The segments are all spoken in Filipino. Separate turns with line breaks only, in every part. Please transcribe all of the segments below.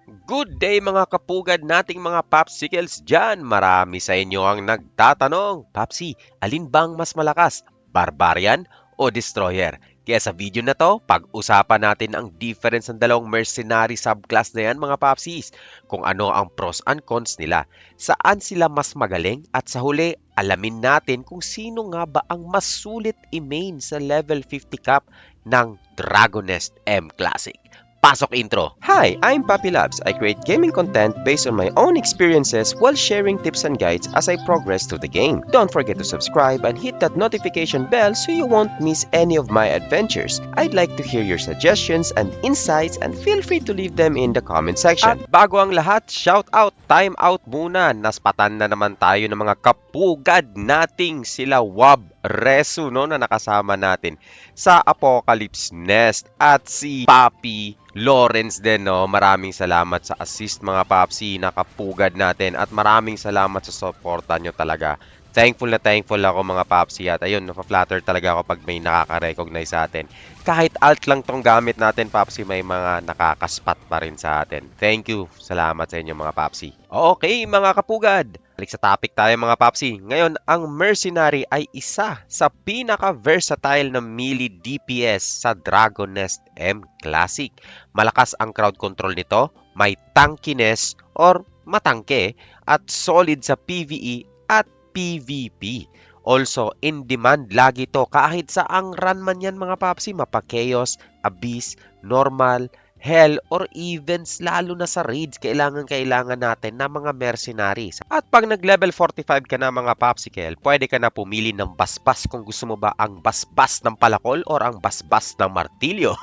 Good day mga kapugad nating mga popsicles dyan. Marami sa inyo ang nagtatanong, Popsi, alin bang mas malakas? Barbarian o Destroyer? Kaya sa video na to, pag-usapan natin ang difference ng dalawang mercenary subclass na yan mga Popsis. Kung ano ang pros and cons nila. Saan sila mas magaling? At sa huli, alamin natin kung sino nga ba ang mas sulit i-main sa level 50 cap ng Dragon Nest M Classic. Pasok intro!
Hi, I'm Papi Labs. I create gaming content based on my own experiences while sharing tips and guides as I progress through the game. Don't forget to subscribe and hit that notification bell so you won't miss any of my adventures. I'd like to hear your suggestions and insights and feel free to leave them in the comment section.
At bago ang lahat, shout out, time out muna. Naspatan na naman tayo ng mga kapugad nating sila Wab Resu no, na nakasama natin sa Apocalypse Nest at si Papi Lawrence din no. Maraming salamat sa assist mga Papsi, nakapugad natin at maraming salamat sa suporta nyo talaga. Thankful ako mga Papsi at ayun, napaflatter talaga ako pag may nakaka-recognize sa atin. Kahit alt lang tong gamit natin Papsi, may mga nakakaspat pa rin sa atin. Thank you, salamat sa inyo mga Papsi. Okay mga kapugad, balik sa topic tayo mga Papsi. Ngayon, ang Mercenary ay isa sa pinaka-versatile na melee DPS sa Dragon Nest M Classic. Malakas ang crowd control nito, may tankiness or matangke at solid sa PvE at PvP. Also, in demand lagi to kahit sa ang run man yan mga Papsi, mapa-chaos, abyss, normal, hell, or events, lalo na sa raids, kailangan natin ng mga mercenaries. At pag nag-level 45 ka na mga Popsicle, pwede ka na pumili ng basbas kung gusto mo ba ang basbas ng palakol or ang basbas ng martilyo.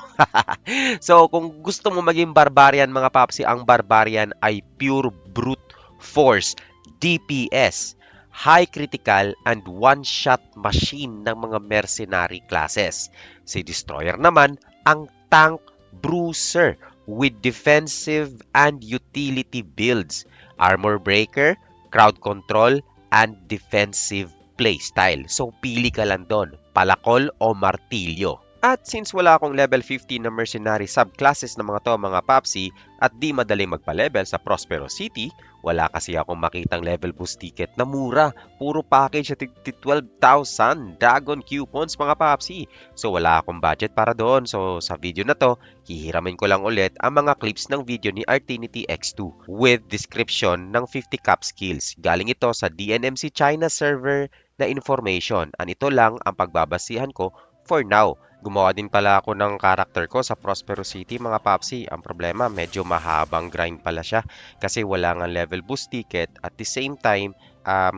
So, kung gusto mo maging barbarian mga Popsi, ang barbarian ay pure brute force, DPS, high critical and one-shot machine ng mga mercenary classes. Si Destroyer naman, ang tank bruiser with defensive and utility builds, armor breaker, crowd control, and defensive playstyle. So, pili ka lang doon, palakol o martilyo. At since wala akong level 50 na mercenary subclasses ng mga to mga Popsi at di madaling magpa-level sa Prospero City, wala kasi akong makitang level boost ticket na mura. Puro package at 12,000 Dragon coupons mga Popsi. So wala akong budget para doon. So sa video na to, hihiramin ko lang ulit ang mga clips ng video ni Artinity X2 with description ng 50 cap skills. Galing ito sa DNMC China server na information. Ito lang ang pagbabasihan ko for now. Gumawa din pala ako ng character ko sa Prospero City mga Popsi. Ang problema, medyo mahabang grind pala siya kasi wala nga level boost ticket. At the same time,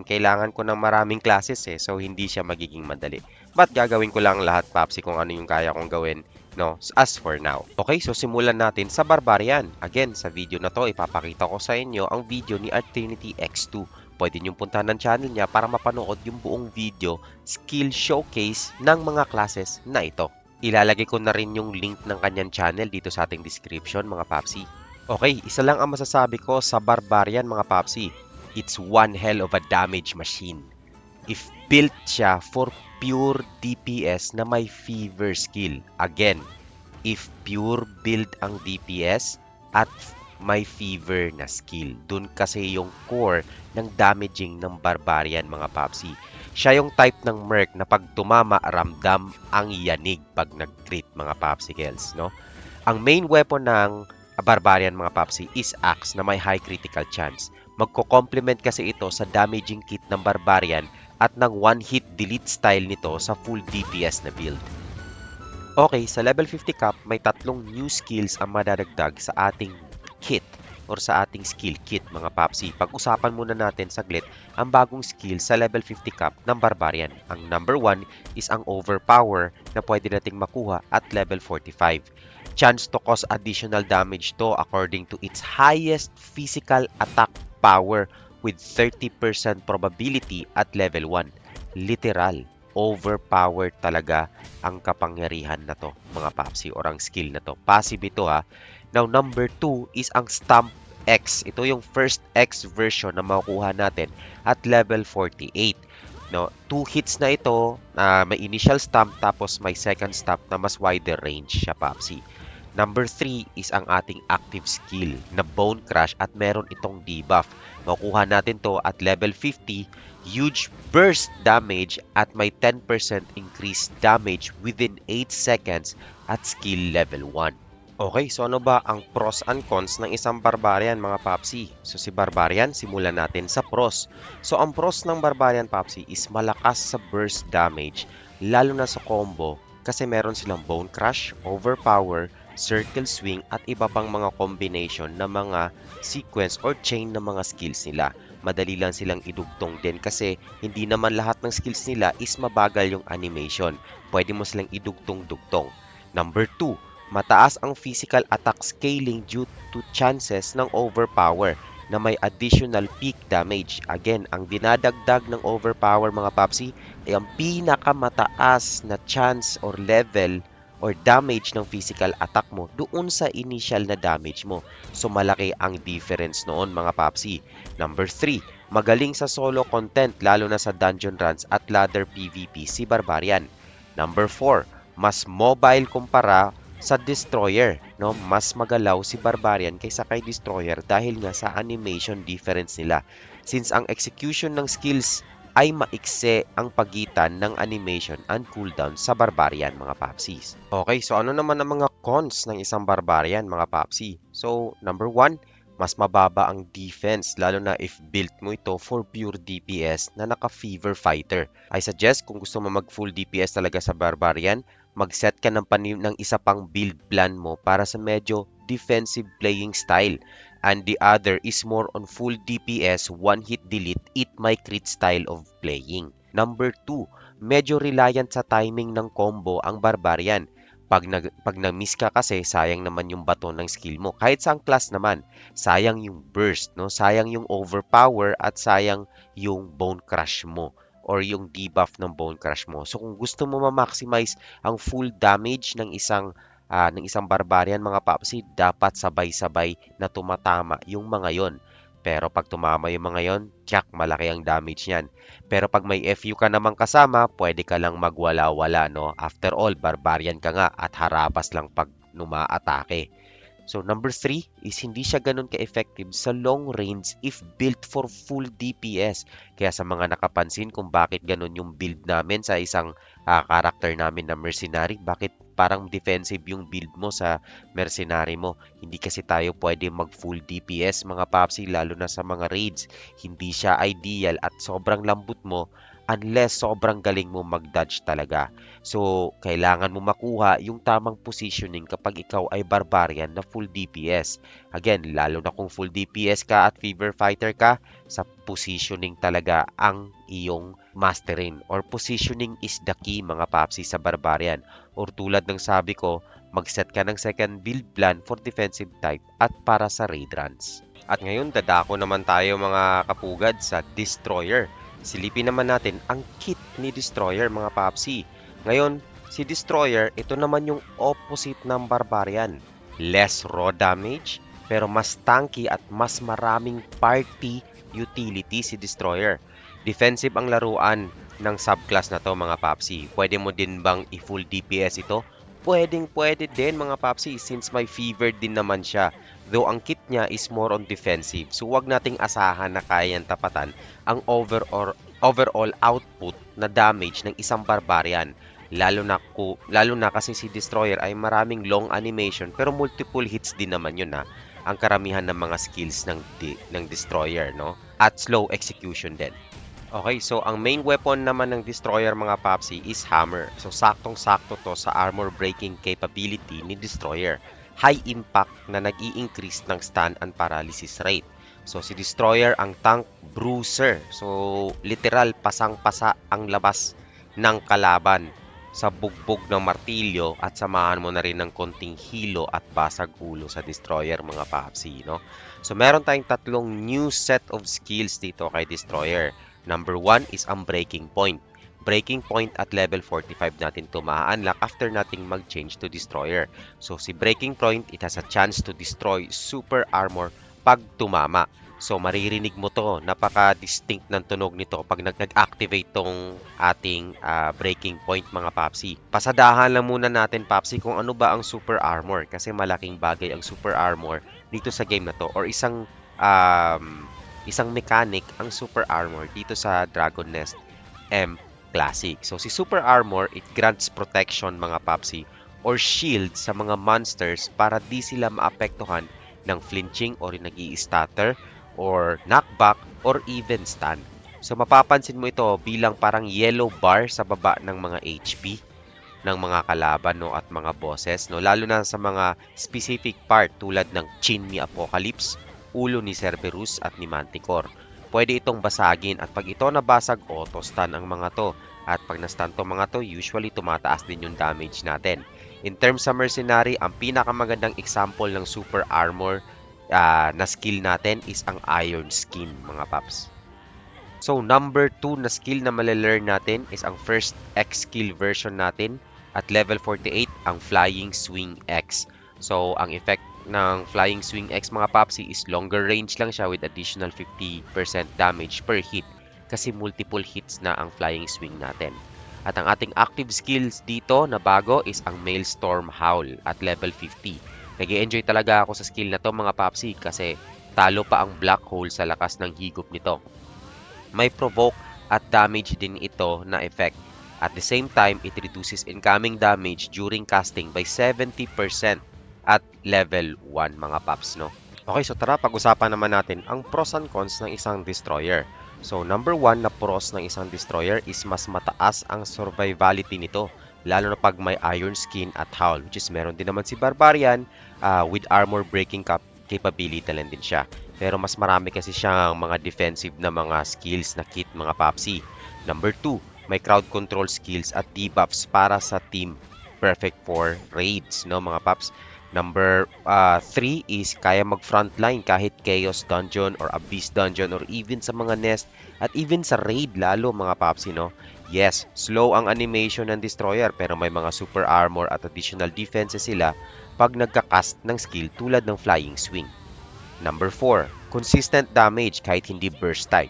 kailangan ko ng maraming classes so hindi siya magiging madali. But gagawin ko lang lahat Popsi kung ano yung kaya kong gawin, no, as for now. Okay, so simulan natin sa Barbarian. Again, sa video na to, ipapakita ko sa inyo ang video ni Artinity X2. Pwede niyong puntahan ng channel niya para mapanood yung buong video skill showcase ng mga classes na ito. Ilalagay ko na rin yung link ng kanyang channel dito sa ating description mga Popsi. Okay, isa lang ang masasabi ko sa Barbarian mga Popsi. It's one hell of a damage machine. If built siya for pure DPS na may fever skill. Again, if pure build ang DPS at may fever na skill. Dun kasi yung core ng damaging ng Barbarian mga Popsi. Siya yung type ng merc na pag tumama, ramdam ang yanig pag nag-crit mga Popsicles, no? Ang main weapon ng Barbarian mga Popsi is Axe na may high critical chance. Magko-complement kasi ito sa damaging kit ng Barbarian at ng one-hit delete style nito sa full DPS na build. Okay, sa level 50 cap, may tatlong new skills ang madadagdag sa ating kit or sa ating skill kit mga Popsi. Pag-usapan muna natin saglit ang bagong skill sa level 50 cap ng Barbarian. Ang number 1 is ang Overpower na pwede nating makuha at level 45. Chance to cause additional damage to according to its highest physical attack power with 30% probability at level 1. Literal, overpowered talaga ang kapangyarihan na to mga Popsi or ang skill na to. Passive ito ha. Now, number 2 is ang Stamp X. Ito yung first X version na makukuha natin at level 48. No, 2 hits na ito, may initial stamp tapos may second stamp na mas wider range siya, Popsi. Number 3 is ang ating active skill na Bone Crush at meron itong debuff. Makukuha natin to at level 50, huge burst damage at may 10% increased damage within 8 seconds at skill level 1. Okay, so ano ba ang pros and cons ng isang Barbarian mga Papsi? So si Barbarian, simulan natin sa pros. So ang pros ng Barbarian Papsi is malakas sa burst damage, lalo na sa combo kasi meron silang Bone Crush, Overpower, Circle Swing at iba pang mga combination na mga sequence or chain ng mga skills nila. Madali lang silang idugtong din kasi hindi naman lahat ng skills nila is mabagal yung animation. Pwede mo silang idugtong-dugtong. Number 2, mataas ang physical attack scaling due to chances ng overpower na may additional peak damage. Again, ang dinadagdag ng overpower mga papsi ay ang pinakamataas na chance or level or damage ng physical attack mo doon sa initial na damage mo. So malaki ang difference noon mga papsi. Number 3, magaling sa solo content lalo na sa dungeon runs at ladder PvP si Barbarian. Number 4, mas mobile kumpara sa Destroyer, no? Mas magalaw si Barbarian kaysa kay Destroyer dahil nga sa animation difference nila. Since ang execution ng skills ay maikse ang pagitan ng animation and cooldown sa Barbarian mga Papsis. Okay, so ano naman ang mga cons ng isang Barbarian mga Papsi? So, number 1, mas mababa ang defense lalo na if built mo ito for pure DPS na naka-Fever Fighter. I suggest kung gusto mo mag full DPS talaga sa Barbarian, mag-set ka ng isa pang build plan mo para sa medyo defensive playing style. And the other is more on full DPS, one hit delete, eat my crit style of playing. Number 2, medyo reliant sa timing ng combo ang Barbarian. Pag na-miss ka kasi, sayang naman yung bato ng skill mo. Kahit sa class naman, sayang yung burst, no? Sayang yung overpower at sayang yung bone crush mo or yung debuff ng bone crush mo. So kung gusto mo ma-maximize ang full damage ng isang Barbarian mga papsi, dapat sabay-sabay na tumatama yung mga yon. Pero pag tumama yung mga yon, tiyak malaki ang damage niyan. Pero pag may FU ka namang kasama, pwede ka lang magwala-wala, no? After all, Barbarian ka nga at harapas lang pag numa-atake. So number 3 is hindi siya ganun ka-effective sa long range if built for full DPS. Kaya sa mga nakapansin kung bakit ganun yung build namin sa isang character namin na mercenary, bakit parang defensive yung build mo sa mercenary mo. Hindi kasi tayo pwede mag full DPS mga papsi lalo na sa mga raids. Hindi siya ideal at sobrang lambot mo unless sobrang galing mo mag-dodge talaga. So, kailangan mo makuha yung tamang positioning kapag ikaw ay Barbarian na full DPS. Again, lalo na kung full DPS ka at Fever Fighter ka, sa positioning talaga ang iyong masterin. Or positioning is the key mga papsi sa Barbarian. Or tulad ng sabi ko, mag-set ka ng second build plan for defensive type at para sa raid runs. At ngayon, dadako naman tayo mga kapugad sa Destroyer. Silipin naman natin ang kit ni Destroyer mga papsi. Ngayon, si Destroyer, ito naman yung opposite ng Barbarian. Less raw damage, pero mas tanky at mas maraming party utility si Destroyer. Defensive ang laruan ng subclass na to mga papsi. Pwede mo din bang i-full DPS ito? Pwede din mga papsi since may fever din naman siya. Though ang kit niya is more on defensive. So wag nating asahan na kayang tapatan ang overall output na damage ng isang Barbarian. Lalo na kasi si Destroyer ay maraming long animation pero multiple hits din naman yun ha. Ang karamihan ng mga skills ng Destroyer, no? At slow execution din. Okay, so ang main weapon naman ng Destroyer mga papsi is hammer. So saktong-sakto to sa armor breaking capability ni Destroyer. High impact na nag-i-increase ng stun and paralysis rate. So si Destroyer ang tank bruiser. So literal pasang-pasa ang labas ng kalaban sa bugbog ng martilyo at samahan mo na rin ng konting hilo at basag ulo sa Destroyer mga papsi, no? So meron tayong tatlong new set of skills dito kay Destroyer. Number 1 is ang breaking point. Breaking point at level 45 natin ito ma-unlock after nating mag-change to Destroyer. So si breaking point, it has a chance to destroy super armor pag tumama. So maririnig mo to, napaka-distinct ng tunog nito pag nag-activate tong ating breaking point mga papsi. Pasadahan lang muna natin papsi kung ano ba ang super armor kasi malaking bagay ang super armor dito sa game na to or isang mechanic ang super armor dito sa Dragon Nest M Classic. So si super armor, it grants protection mga papsi or shield sa mga monsters para di sila maapektuhan ng flinching or nag-i-stutter or knockback or even stun. So mapapansin mo ito bilang parang yellow bar sa baba ng mga HP ng mga kalaban no at mga bosses no, lalo na sa mga specific part tulad ng chin ni Apocalypse, ulo ni Cerberus at ni Manticore. Pwede itong basagin at pag ito nabasag, auto-stun ang mga to. At pag na-stun to mga to, usually tumataas din yung damage natin. In terms sa Mercenary, ang pinakamagandang example ng super armor na skill natin is ang Iron Skin, mga paps. So, number 2 na skill na malelearn natin is ang first X skill version natin. At level 48, ang Flying Swing X. So, ang effect ng Flying Swing X mga papsi is longer range lang siya with additional 50% damage per hit kasi multiple hits na ang Flying Swing natin. At ang ating active skills dito na bago is ang Maelstrom Howl at level 50. Nag-i-enjoy talaga ako sa skill na to mga papsi kasi talo pa ang Black Hole sa lakas ng higop nito. May provoke at damage din ito na effect. At the same time, it reduces incoming damage during casting by 70% at level 1 mga paps, no? Okay, so tara pag-usapan naman natin ang pros and cons ng isang destroyer. So number 1 na pros ng isang destroyer is mas mataas ang survivability nito, lalo na pag may iron skin at howl, which is meron din naman si Barbarian with armor breaking capability lang din siya. Pero mas marami kasi siyang mga defensive na mga skills na kit mga papsi. Number 2, may crowd control skills at debuffs para sa team perfect for raids, no mga paps. Number 3 is kaya mag-frontline kahit Chaos Dungeon or Abyss Dungeon or even sa mga nest at even sa raid lalo mga paps, no? Yes, slow ang animation ng destroyer pero may mga super armor at additional defenses sila pag nagka-cast ng skill tulad ng Flying Swing. Number 4, consistent damage kahit hindi burst type.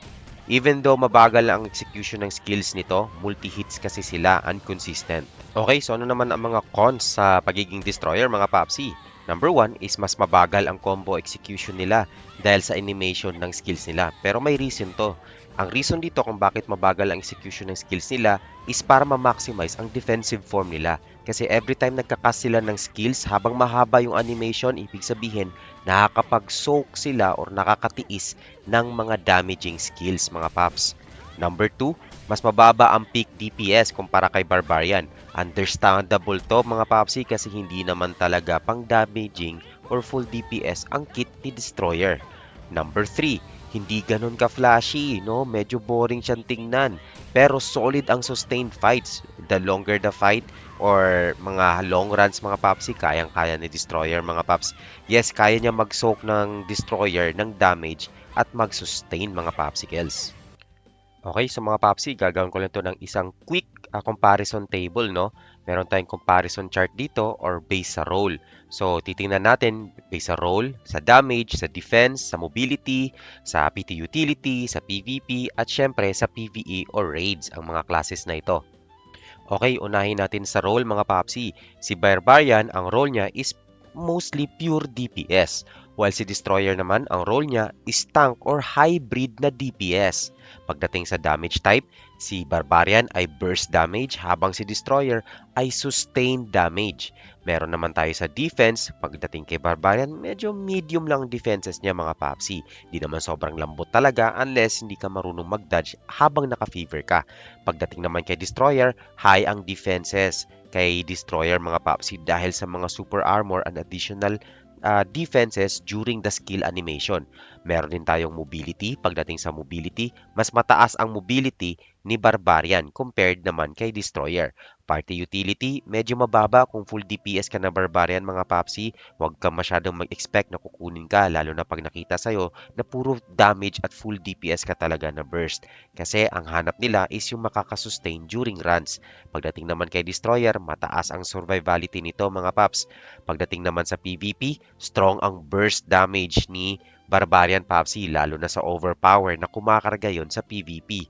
Even though mabagal ang execution ng skills nito, multi-hits kasi sila and consistent. Okay, so ano naman ang mga cons sa pagiging destroyer mga papsi? Number 1 is mas mabagal ang combo execution nila dahil sa animation ng skills nila. Pero may reason to. Ang reason dito kung bakit mabagal ang execution ng skills nila is para ma-maximize ang defensive form nila. Kasi every time nagka-cast sila ng skills habang mahaba yung animation, ibig sabihin nakakapag-soak sila or nakakatiis ng mga damaging skills mga paps. Number 2, mas mababa ang peak DPS kumpara kay Barbarian. Understandable to mga papsi kasi hindi naman talaga pang damaging or full DPS ang kit ni Destroyer. Number 3, hindi ganun ka-flashy, no? Medyo boring siyang tingnan. Pero solid ang sustained fights. The longer the fight or mga long runs mga papsi, kayang-kaya ni Destroyer mga paps. Yes, kaya niya mag-soak ng Destroyer ng damage at mag-sustain mga popsicles. Okay, so mga papsi, gagawin ko lang to ng isang quick comparison table, no? Meron tayong comparison chart dito or base sa roll. So, titingnan natin base sa roll, sa damage, sa defense, sa mobility, sa PT utility, sa PvP, at syempre sa PvE or raids ang mga classes na ito. Okay, unahin natin sa roll mga papsi. Si Barbarian, ang role niya is mostly pure DPS. While si Destroyer naman, ang role niya is tank or hybrid na DPS. Pagdating sa damage type, si Barbarian ay burst damage habang si Destroyer ay sustained damage. Meron naman tayo sa defense, pagdating kay Barbarian, medyo medium lang defenses niya mga papsi. Di naman sobrang lambot talaga unless hindi ka marunong mag-dodge habang naka-fever ka. Pagdating naman kay Destroyer, high ang defenses kay Destroyer mga papsi dahil sa mga super armor and additional defenses during the skill animation. Meron din tayong mobility. Pagdating sa mobility, mas mataas ang mobility ni Barbarian compared naman kay Destroyer. Party utility, medyo mababa kung full DPS ka na Barbarian mga papsi. Huwag ka masyadong mag-expect na kukunin ka lalo na pag nakita sa'yo na puro damage at full DPS ka talaga na burst. Kasi ang hanap nila is yung makakasustain during runs. Pagdating naman kay Destroyer, mataas ang survivability nito mga paps. Pagdating naman sa PvP, strong ang burst damage ni Barbarian Papsi lalo na sa overpower na kumakarga yon sa PvP.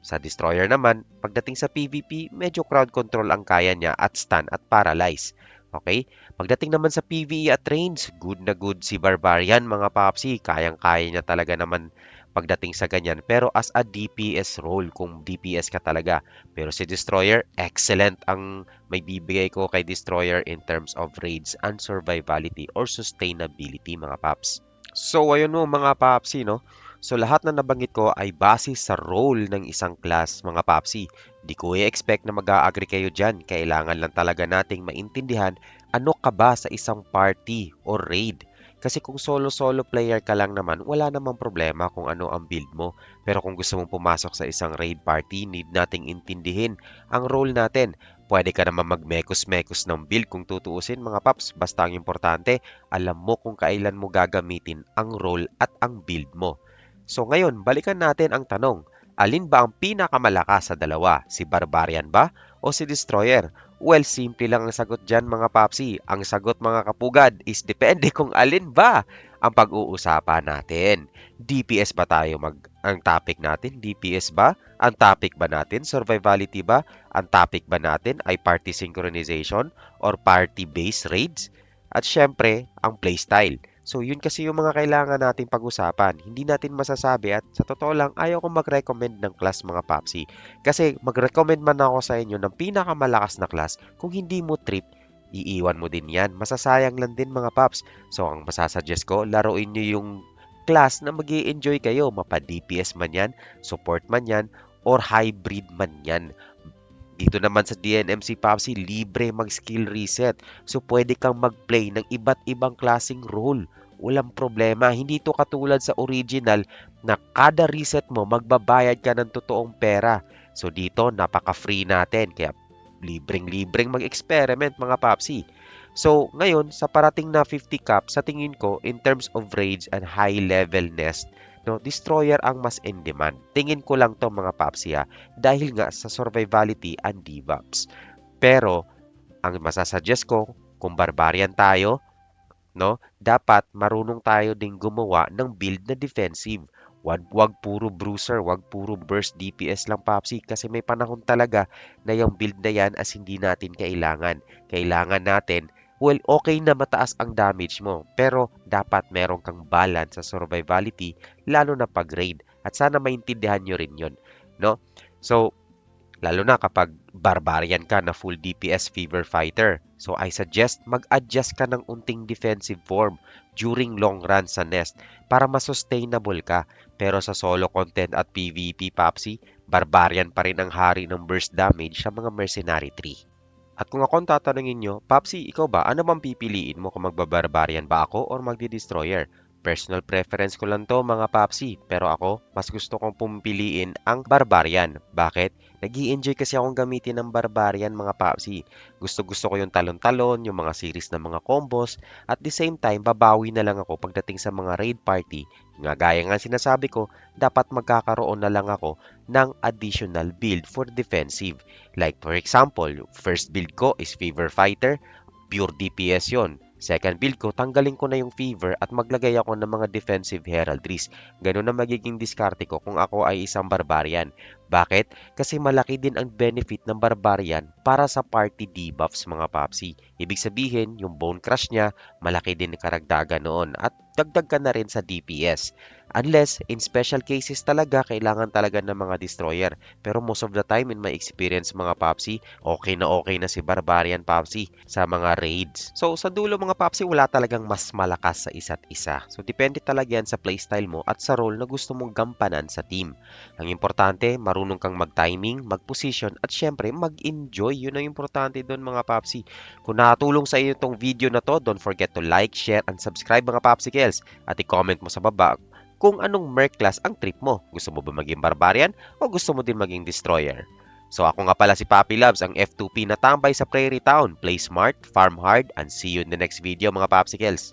Sa Destroyer naman, pagdating sa PvP, medyo crowd control ang kaya niya at stun at paralyze. Okay? Pagdating naman sa PvE at range, good na good si Barbarian mga papsi. Kayang-kaya niya talaga naman pagdating sa ganyan. Pero as a DPS role, kung DPS ka talaga. Pero si Destroyer, excellent ang may bibigay ko kay Destroyer in terms of raids and survivability or sustainability mga paps. So, ayun mo mga papsi, no? So, lahat na nabanggit ko ay base sa role ng isang class, mga papsi. Di ko i-expect na mag-a-agree kayo dyan. Kailangan lang talaga nating maintindihan ano ka ba sa isang party or raid. Kasi kung solo-solo player ka lang naman, wala namang problema kung ano ang build mo. Pero kung gusto mong pumasok sa isang raid party, need nating intindihin ang role natin. Pwede ka naman mag-mekos-mekos ng build kung tutuusin mga paps. Basta ang importante, alam mo kung kailan mo gagamitin ang role at ang build mo. So ngayon, balikan natin ang tanong. Alin ba ang pinakamalakas sa dalawa? Si Barbarian ba o si Destroyer? Well, simple lang ang sagot dyan mga papsi. Ang sagot mga kapugad is depende kung alin ba ang pag-uusapan natin. DPS ba tayo ang topic natin? DPS ba? Ang topic ba natin? Survivality ba? Ang topic ba natin ay party synchronization or party-based raids? At syempre, ang playstyle. So, yun kasi yung mga kailangan nating pag-usapan. Hindi natin masasabi at sa totoo lang, ayaw kong mag-recommend ng class mga papsi. Kasi mag-recommend man ako sa inyo ng pinakamalakas na class, kung hindi mo trip, iiwan mo din yan. Masasayang lang din mga paps. So, ang masasuggest ko, laruin nyo yung class na mag-i-enjoy kayo. Mapa-DPS man yan, support man yan, or hybrid man yan. Dito naman sa DNMC Papsi, libre mag-skill reset. So, pwede kang mag-play ng iba't ibang klaseng role. Walang problema. Hindi to katulad sa original na kada reset mo, magbabayad ka ng totoong pera. So, dito, napaka-free natin. Kaya, libreng-libreng mag-experiment mga Papsi. So, ngayon, sa parating na 50 cap, sa tingin ko, in terms of raids and high level nest, no, Destroyer ang mas in demand. Tingin ko lang to mga papsi dahil nga sa survivality and debuffs. Pero, ang masasuggest ko, kung Barbarian tayo, no, dapat marunong tayo ding gumawa ng build na defensive. Wag puro bruiser, wag puro burst DPS lang papsi kasi may panahon talaga na yung build na yan as hindi natin kailangan. Kailangan natin, well, okay na mataas ang damage mo, pero dapat meron kang balance sa survivability, lalo na pag raid. At sana maintindihan nyo rin yun, no? So, lalo na kapag barbarian ka na full DPS fever fighter. So, I suggest mag-adjust ka ng unting defensive form during long run sa nest para mas-sustainable ka. Pero sa solo content at PvP Papsi, barbarian pa rin ang hari ng burst damage sa mga mercenary tree. At kung ako ang tatanungin nyo, Papsi, ikaw ba? Ano bang pipiliin mo kung magbabarbarian ba ako or magdi-destroyer? Personal preference ko lang to mga Papsi, pero ako, mas gusto kong pumipiliin ang barbarian. Bakit? Nag-i-enjoy kasi akong gamitin ng barbarian mga Papsi. Gusto-gusto ko yung talon-talon, yung mga series ng mga combos, at the same time, babawi na lang ako pagdating sa mga raid party. Nga gaya nga sinasabi ko, dapat magkakaroon na lang ako ng additional build for defensive. Like for example, first build ko is Fever Fighter, pure DPS yon. Second build ko, tanggalin ko na yung Fever at maglagay ako ng mga defensive heraldries. Ganun na magiging diskarte ko kung ako ay isang barbarian. Bakit? Kasi malaki din ang benefit ng barbarian para sa party debuffs mga papsi. Ibig sabihin, yung bone crush niya, malaki din karagdagan noon at dagdag ka na rin sa DPS. Unless, in special cases talaga, kailangan talaga ng mga destroyer. Pero most of the time, in my experience mga papsi, okay na si Barbarian Papsi sa mga raids. So, sa dulo mga papsi, wala talagang mas malakas sa isa't isa. So, depende talaga yan sa playstyle mo at sa role na gusto mong gampanan sa team. Ang importante, marunong kang mag-timing, mag-position, at syempre, mag-enjoy. Yun ang importante doon mga papsi. Kung nakatulong sa iyo itong video na to, don't forget to like, share, and subscribe mga papsikels. At i-comment mo sa baba kung anong merc class ang trip mo. Gusto mo ba maging barbarian o gusto mo din maging destroyer? So ako nga pala si Papi Loves, ang F2P na tambay sa Prairie Town. Play smart, farm hard, and see you in the next video mga Popsicles.